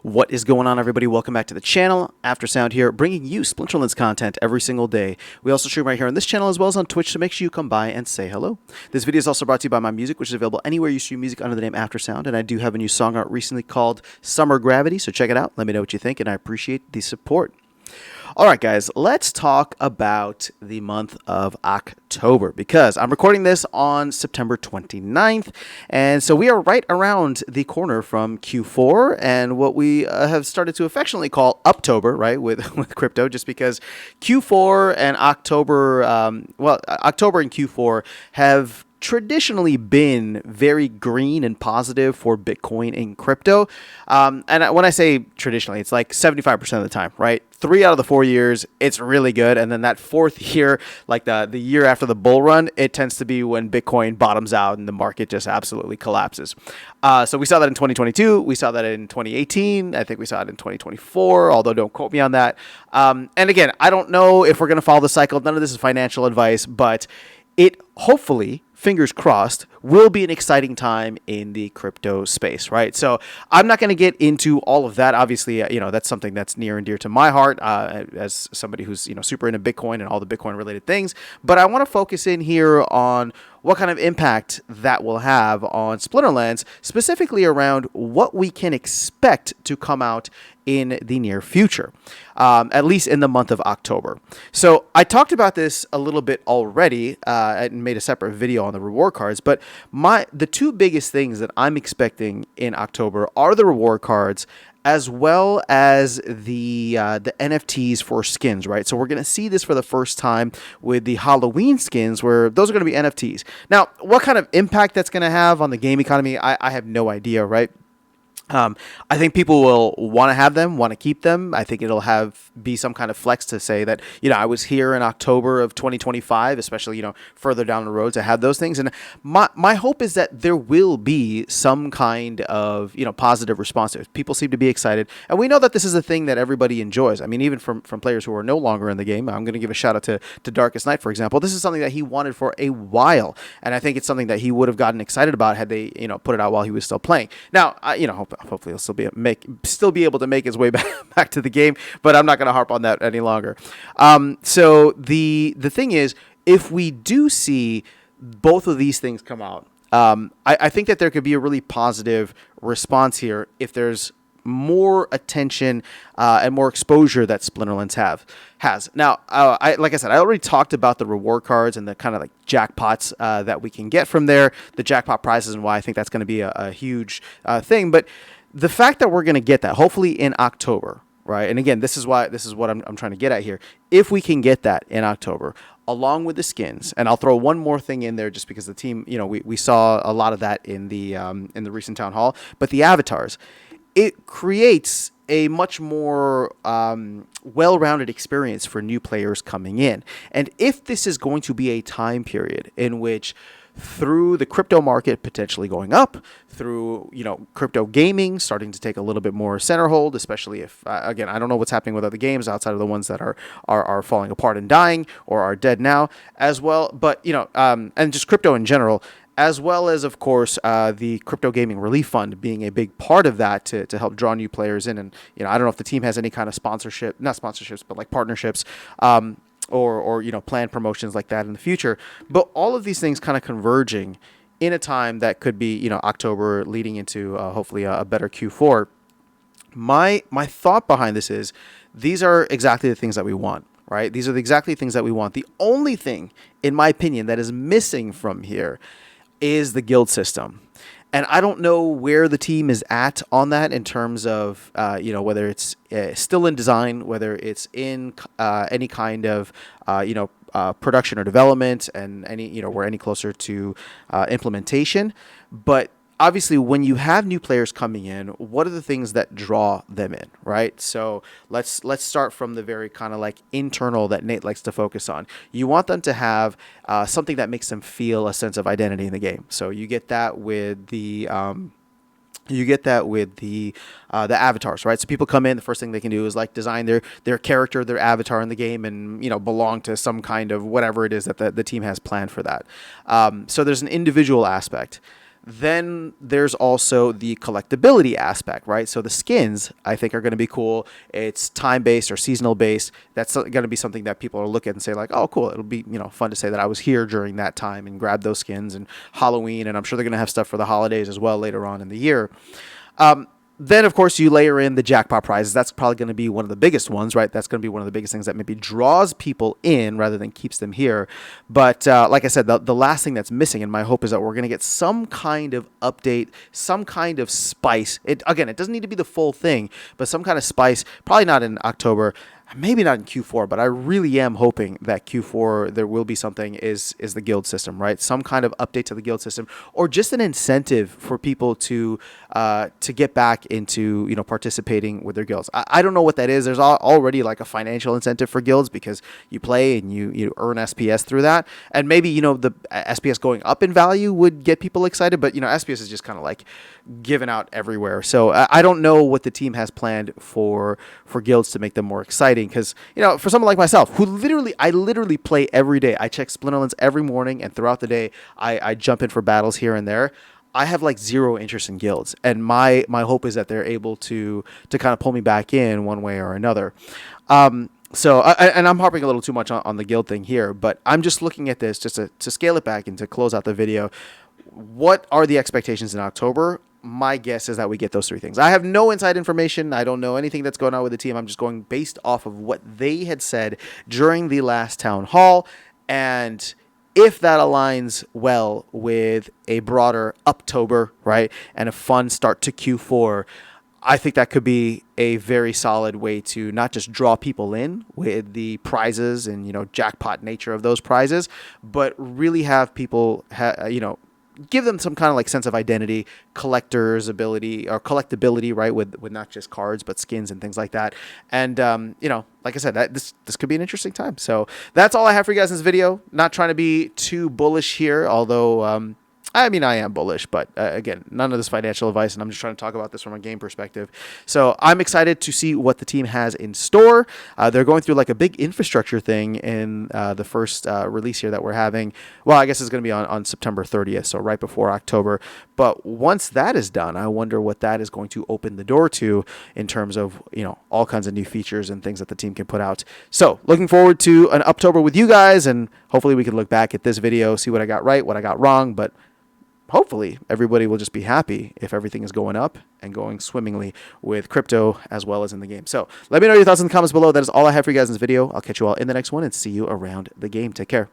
What is going on, everybody? Welcome back to the channel. Aftersound here, bringing you Splinterlands content every single day. We also stream right here on this channel as well as on Twitch, so make sure you come by and say hello. This video is also brought to you by my music, which is available anywhere you stream music under the name Aftersound, and I do have a new song out recently called Summer Gravity, so check it out. Let me know what you think, and I appreciate the support. All right, guys, let's talk about the month of October because I'm recording this on September 29th, and so we are right around the corner from Q4 and what we have started to affectionately call Uptober, right, with crypto, just because Q4 and October, October and Q4 have traditionally been very green and positive for Bitcoin and crypto. And when I say traditionally, it's like 75% of the time, right? 3 out of the 4 years, it's really good. And then that fourth year, like the year after the bull run, it tends to be when Bitcoin bottoms out and the market just absolutely collapses. So we saw that in 2022. We saw that in 2018. I think we saw it in 2024, although don't quote me on that. And again, I don't know if we're going to follow the cycle. None of this is financial advice, but it hopefully, fingers crossed, will be an exciting time in the crypto space, right? So I'm not going to get into all of that. Obviously, that's something that's near and dear to my heart as somebody who's, super into Bitcoin and all the Bitcoin related things. But I want to focus in here on what kind of impact that will have on Splinterlands, specifically around what we can expect to come out in the near future, at least in the month of October. So I talked about this a little bit already and made a separate video on the reward cards, but the two biggest things that I'm expecting in October are the reward cards as well as the NFTs for skins, right? So we're going to see this for the first time with the Halloween skins, where those are going to be NFTs. Now, what kind of impact that's going to have on the game economy, I have no idea, right? I think people will want to have them, want to keep them. I think it'll be some kind of flex to say that, I was here in October of 2025, especially, further down the road to have those things. And my hope is that there will be some kind of, positive response. People seem to be excited. And we know that this is a thing that everybody enjoys. I mean, even from players who are no longer in the game. I'm going to give a shout out to Darkest Night, for example. This is something that he wanted for a while. And I think it's something that he would have gotten excited about had they, put it out while he was still playing. Now, hopefully he'll still be able to make his way back to the game, but I'm not going to harp on that any longer. So the thing is, if we do see both of these things come out, I think that there could be a really positive response here if there's more attention and more exposure that Splinterlands has. Now, like I said, I already talked about the reward cards and the kind of like jackpots that we can get from there, the jackpot prizes, and why I think that's going to be a huge thing. But the fact that we're going to get that, hopefully in October, right? And again, this is what I'm trying to get at here. If we can get that in October, along with the skins, and I'll throw one more thing in there just because the team, we saw a lot of that in the recent town hall, but the avatars, it creates a much more well-rounded experience for new players coming in. And if this is going to be a time period in which, through the crypto market potentially going up, through crypto gaming starting to take a little bit more center hold, especially if again, I don't know what's happening with other games outside of the ones that are falling apart and dying or are dead now as well, but and just crypto in general, as well as, of course, the Crypto Gaming Relief Fund being a big part of that to help draw new players in. And I don't know if the team has any kind of sponsorship, not sponsorships, but like partnerships, or planned promotions like that in the future. But all of these things kind of converging in a time that could be October leading into hopefully a better Q4. My thought behind this is these are exactly the things that we want, right? These are exactly the things that we want. The only thing, in my opinion, that is missing from here is the guild system. And I don't know where the team is at on that in terms of, whether it's still in design, whether it's in any kind of, production or development, and we're any closer to implementation. But obviously, when you have new players coming in, what are the things that draw them in, right? So let's start from the very kind of like internal that Nate likes to focus on. You want them to have something that makes them feel a sense of identity in the game. So you get that with the avatars, right? So people come in, the first thing they can do is like design their character, their avatar in the game, and belong to some kind of whatever it is that the team has planned for that. So there's an individual aspect. Then there's also the collectability aspect, right? So the skins, I think, are going to be cool. It's time-based or seasonal-based. That's going to be something that people are looking and say like, oh, cool. It'll be, fun to say that I was here during that time and grab those skins, and Halloween. And I'm sure they're going to have stuff for the holidays as well later on in the year. Then, of course, you layer in the jackpot prizes. That's probably going to be one of the biggest ones, right? That's going to be one of the biggest things that maybe draws people in rather than keeps them here. But like I said, the last thing that's missing, and my hope is that we're going to get some kind of update, some kind of spice. Again, it doesn't need to be the full thing, but some kind of spice, probably not in October. Maybe not in Q4, but I really am hoping that Q4 there will be something is the guild system, right? Some kind of update to the guild system, or just an incentive for people to get back into participating with their guilds. I don't know what that is. There's already like a financial incentive for guilds because you play and you earn SPS through that, and maybe the SPS going up in value would get people excited, but SPS is just kind of like given out everywhere. So I don't know what the team has planned for guilds to make them more exciting. Because for someone like myself, who I literally play every day. I check Splinterlands every morning, and throughout the day, I jump in for battles here and there. I have like zero interest in guilds, and my hope is that they're able to kind of pull me back in one way or another. So I'm harping a little too much on the guild thing here, but I'm just looking at this just to scale it back and to close out the video. What are the expectations in October? My guess is that we get those three things. I have no inside information. I don't know anything that's going on with the team. I'm just going based off of what they had said during the last town hall. And if that aligns well with a broader Uptober, right, and a fun start to Q4, I think that could be a very solid way to not just draw people in with the prizes and, jackpot nature of those prizes, but really have people, give them some kind of like sense of identity, collector's ability or collectability, right? With not just cards, but skins and things like that. And, like I said, this could be an interesting time. So that's all I have for you guys in this video. Not trying to be too bullish here, although, I am bullish, but again, none of this financial advice, and I'm just trying to talk about this from a game perspective. So I'm excited to see what the team has in store. They're going through like a big infrastructure thing in the first release here that we're having. Well, I guess it's going to be on September 30th, so right before October. But once that is done, I wonder what that is going to open the door to in terms of, all kinds of new features and things that the team can put out. So looking forward to an Uptober with you guys, and hopefully we can look back at this video, see what I got right, what I got wrong, but hopefully everybody will just be happy if everything is going up and going swimmingly with crypto as well as in the game. So let me know your thoughts in the comments below. That is all I have for you guys in this video. I'll catch you all in the next one and see you around the game. Take care.